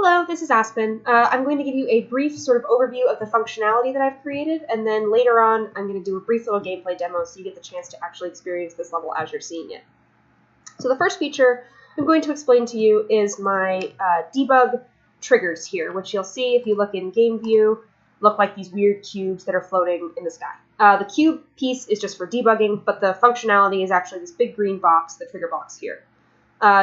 Hello, this is Aspen. I'm going to give you a brief sort of overview of the functionality that I've created, and then later on I'm going to do a brief little gameplay demo so you get the chance to actually experience this level as you're seeing it. So the first feature I'm going to explain to you is my debug triggers here, which you'll see if you look in game view, look like these weird cubes that are floating in the sky. The cube piece is just for debugging, but the functionality is actually this big green box, the trigger box here.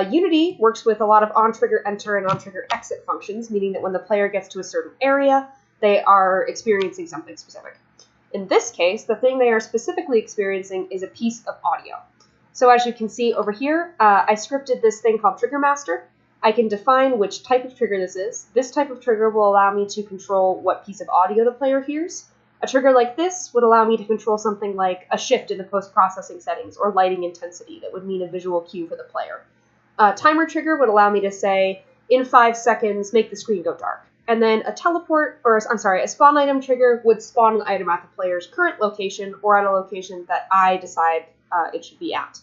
Unity works with a lot of on-trigger enter and on-trigger exit functions, meaning that when the player gets to a certain area, they are experiencing something specific. In this case, the thing they are specifically experiencing is a piece of audio. So as you can see over here, I scripted this thing called Trigger Master. I can define which type of trigger this is. This type of trigger will allow me to control what piece of audio the player hears. A trigger like this would allow me to control something like a shift in the post-processing settings or lighting intensity that would mean a visual cue for the player. A timer trigger would allow me to say, in 5 seconds, make the screen go dark. And then a spawn item trigger would spawn an item at the player's current location or at a location that I decide it should be at.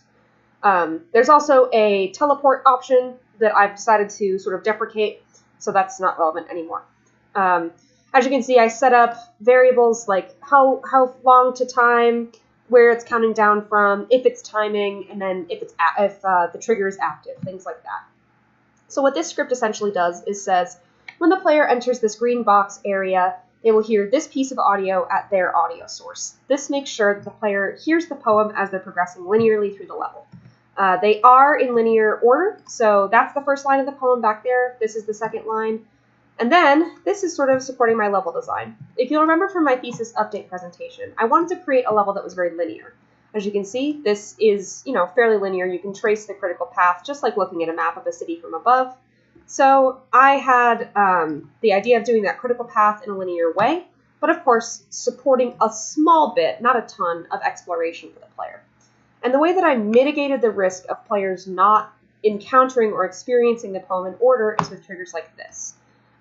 There's also a teleport option that I've decided to sort of deprecate, so that's not relevant anymore. As you can see, I set up variables like how long to time, where it's counting down from, if it's timing, and then if the trigger is active, things like that. So what this script essentially does is says, when the player enters this green box area, they will hear this piece of audio at their audio source. This makes sure that the player hears the poem as they're progressing linearly through the level. They are in linear order, so that's the first line of the poem back there. This is the second line. And then, this is sort of supporting my level design. If you'll remember from my thesis update presentation, I wanted to create a level that was very linear. As you can see, this is, fairly linear. You can trace the critical path, just like looking at a map of a city from above. So I had the idea of doing that critical path in a linear way, but of course, supporting a small bit, not a ton, of exploration for the player. And the way that I mitigated the risk of players not encountering or experiencing the poem in order is with triggers like this.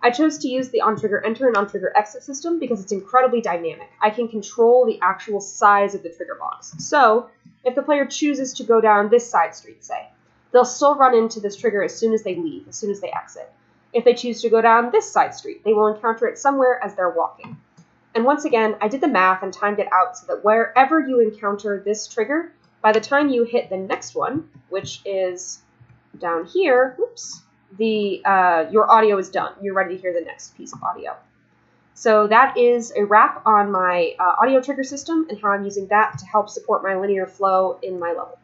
I chose to use the on-trigger enter and on-trigger exit system because it's incredibly dynamic. I can control the actual size of the trigger box. So, if the player chooses to go down this side street, say, they'll still run into this trigger as soon as they leave, as soon as they exit. If they choose to go down this side street, they will encounter it somewhere as they're walking. And once again, I did the math and timed it out so that wherever you encounter this trigger, by the time you hit the next one, which is down here, your audio is done. You're ready to hear the next piece of audio. So that is a wrap on my audio trigger system and how I'm using that to help support my linear flow in my level.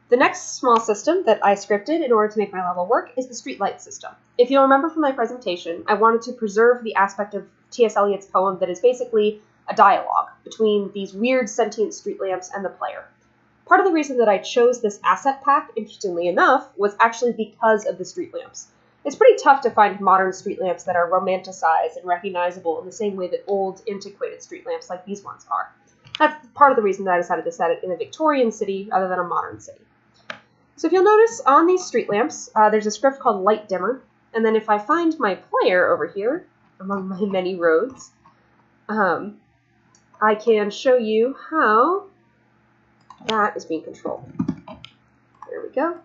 The next small system that I scripted in order to make my level work is the streetlight system. If you'll remember from my presentation, I wanted to preserve the aspect of T.S. Eliot's poem that is basically a dialogue between these weird sentient street lamps and the player. Part of the reason that I chose this asset pack, interestingly enough, was actually because of the street lamps. It's pretty tough to find modern street lamps that are romanticized and recognizable in the same way that old, antiquated street lamps like these ones are. That's part of the reason that I decided to set it in a Victorian city rather than a modern city. So if you'll notice, on these street lamps, there's a script called Light Dimmer, and then if I find my player over here, among my many roads, I can show you how that is being controlled. There we go.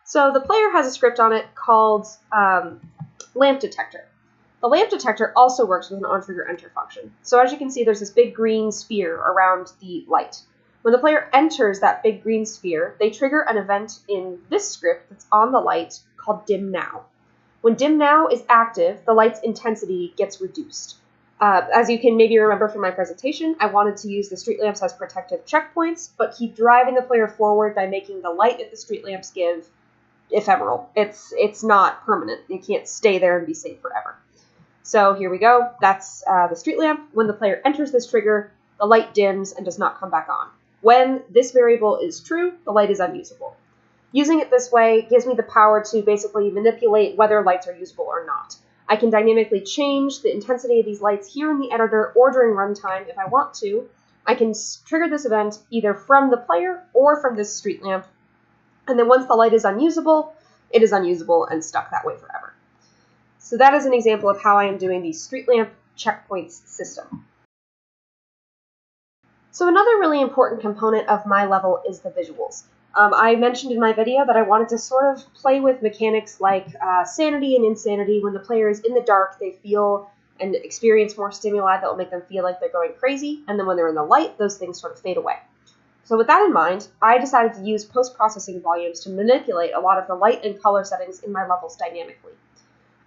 So the player has a script on it called Lamp Detector. The lamp detector also works with an on-trigger enter function. So as you can see, there's this big green sphere around the light. When the player enters that big green sphere, they trigger an event in this script that's on the light called Dim Now. When Dim Now is active, the light's intensity gets reduced. As you can maybe remember from my presentation, I wanted to use the street lamps as protective checkpoints, but keep driving the player forward by making the light that the street lamps give ephemeral. It's not permanent. You can't stay there and be safe forever. So here we go. That's the street lamp. When the player enters this trigger, the light dims and does not come back on. When this variable is true, the light is unusable. Using it this way gives me the power to basically manipulate whether lights are usable or not. I can dynamically change the intensity of these lights here in the editor or during runtime if I want to. I can trigger this event either from the player or from this street lamp. And then once the light is unusable, it is unusable and stuck that way forever. So that is an example of how I am doing the street lamp checkpoints system. So another really important component of my level is the visuals. I mentioned in my video that I wanted to sort of play with mechanics like sanity and insanity. When the player is in the dark, they feel and experience more stimuli that will make them feel like they're going crazy, and then when they're in the light, those things sort of fade away. So with that in mind, I decided to use post-processing volumes to manipulate a lot of the light and color settings in my levels dynamically.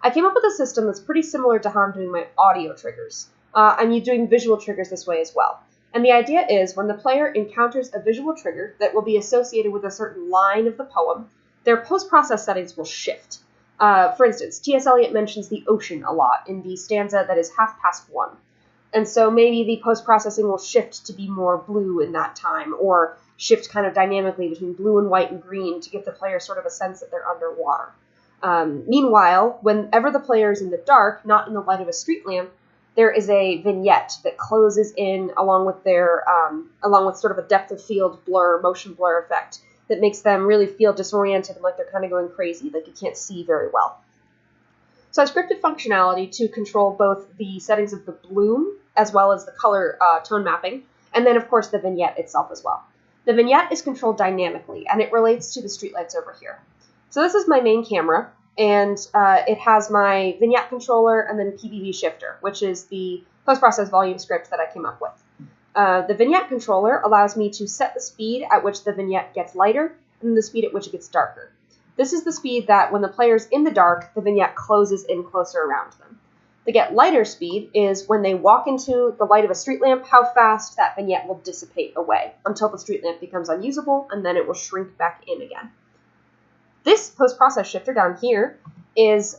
I came up with a system that's pretty similar to how I'm doing my audio triggers. I'm doing visual triggers this way as well. And the idea is when the player encounters a visual trigger that will be associated with a certain line of the poem, their post-process settings will shift. For instance, T.S. Eliot mentions the ocean a lot in the stanza that is 1:30. And so maybe the post-processing will shift to be more blue in that time, or shift kind of dynamically between blue and white and green to give the player sort of a sense that they're underwater. Meanwhile, whenever the player is in the dark, not in the light of a street lamp, there is a vignette that closes in along with sort of a depth of field blur, motion blur effect that makes them really feel disoriented and like they're kind of going crazy, like you can't see very well. So I scripted functionality to control both the settings of the bloom as well as the color tone mapping, and then of course the vignette itself as well. The vignette is controlled dynamically, and it relates to the streetlights over here. So this is my main camera, and it has my vignette controller and then PBV shifter, which is the post-process volume script that I came up with. The vignette controller allows me to set the speed at which the vignette gets lighter and the speed at which it gets darker. This is the speed that when the player's in the dark, the vignette closes in closer around them. The get lighter speed is when they walk into the light of a street lamp, how fast that vignette will dissipate away until the street lamp becomes unusable, and then it will shrink back in again. This post-process shifter down here is,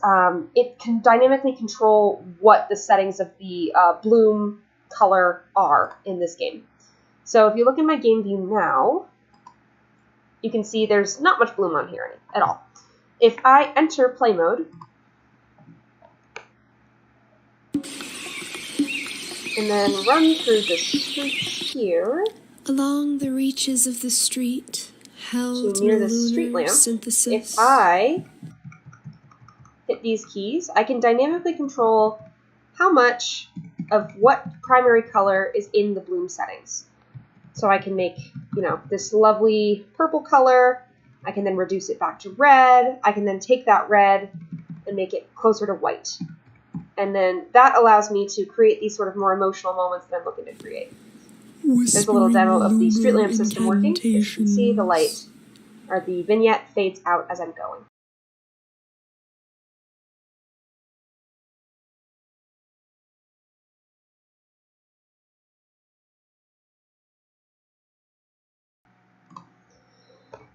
it can dynamically control what the settings of the bloom color are in this game. So if you look in my game view now, you can see there's not much bloom on here at all. If I enter play mode, and then run through the streets here, along the reaches of the street, held to near in the street lunar lamp, synthesis. if I hit these keys, I can dynamically control how much of what primary color is in the bloom settings. So I can make, this lovely purple color. I can then reduce it back to red. I can then take that red and make it closer to white. And then that allows me to create these sort of more emotional moments that I'm looking to create. There's a little demo of the street lamp system working. As you can see, the light, or the vignette, fades out as I'm going.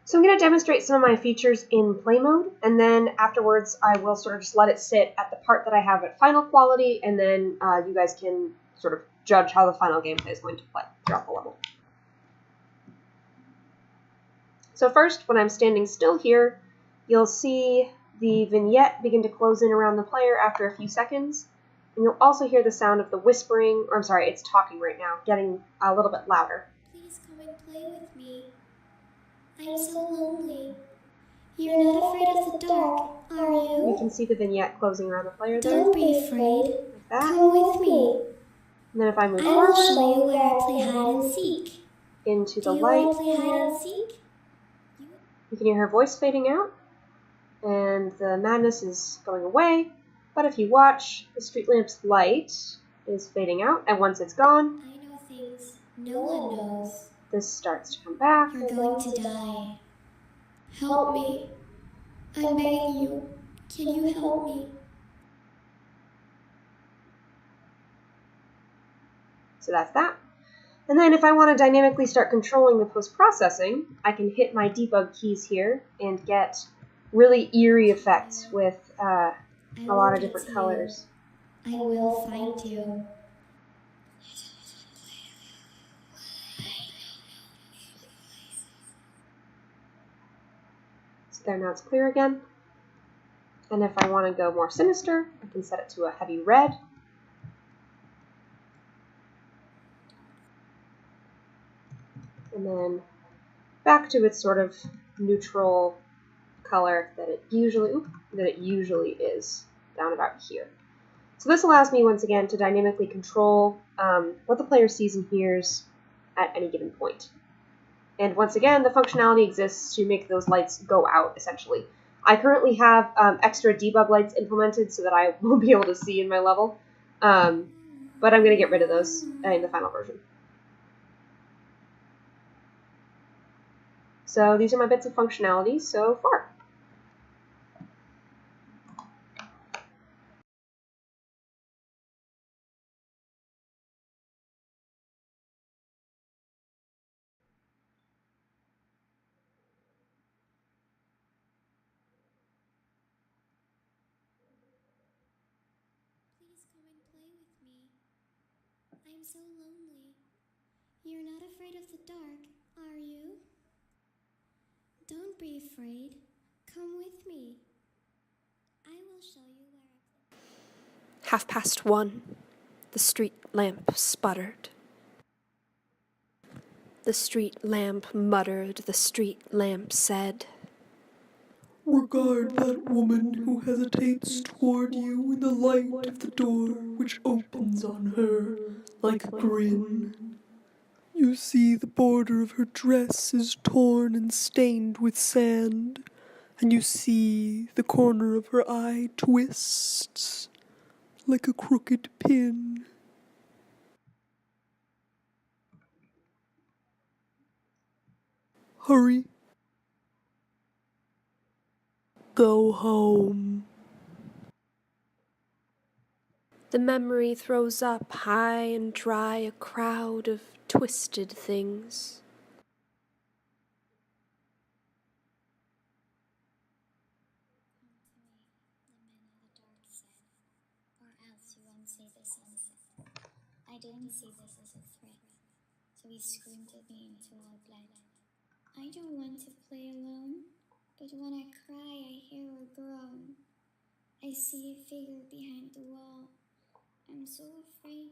So I'm going to demonstrate some of my features in play mode, and then afterwards I will sort of just let it sit at the part that I have at final quality, and then you guys can sort of judge how the final gameplay is going to play throughout the level. So first, when I'm standing still here, you'll see the vignette begin to close in around the player after a few seconds, and you'll also hear the sound of the whispering, or I'm sorry, it's talking right now, getting a little bit louder. Please come and play with me. I'm so lonely. You're not afraid of the dark, are you? You can see the vignette closing around the player there. Don't be afraid. Like that. Come with me. And then if I move I will show you where I play hide and seek. into the Do you light, want to play hide and seek? you can hear her voice fading out, and the madness is going away. But if you watch, the street lamp's light is fading out, and once it's gone, I know things no one knows. this starts to come back. You're going to die. Help me. I'm begging you. Can you help me? So that's that. And then if I want to dynamically start controlling the post-processing, I can hit my debug keys here and get really eerie effects with a lot of different colors. I will find you. So there, now it's clear again. And if I want to go more sinister, I can set it to a heavy red. And then back to its sort of neutral color that it usually is, down about here. So this allows me once again to dynamically control what the player sees and hears at any given point. And once again, the functionality exists to make those lights go out, essentially. I currently have extra debug lights implemented so that I will be able to see in my level, but I'm going to get rid of those in the final version. So these are my bits of functionality so far. Please come and play with me. I'm so lonely. You're not afraid of the dark, are you? Don't be afraid. Come with me. I will show you where I play. 1:30. The street lamp sputtered. The street lamp muttered. The street lamp said, Regard that woman who hesitates toward you in the light of the door which opens on her like a grin. You see the border of her dress is torn and stained with sand, and you see the corner of her eye twists like a crooked pin. Hurry. Go home. The memory throws up high and dry a crowd of twisted things. Or else you won't see the sunset. I didn't see this as a threat, so he screamed at me into outlet. I don't want to play alone, but when I cry I hear a groan. I see a figure behind the wall. I'm so afraid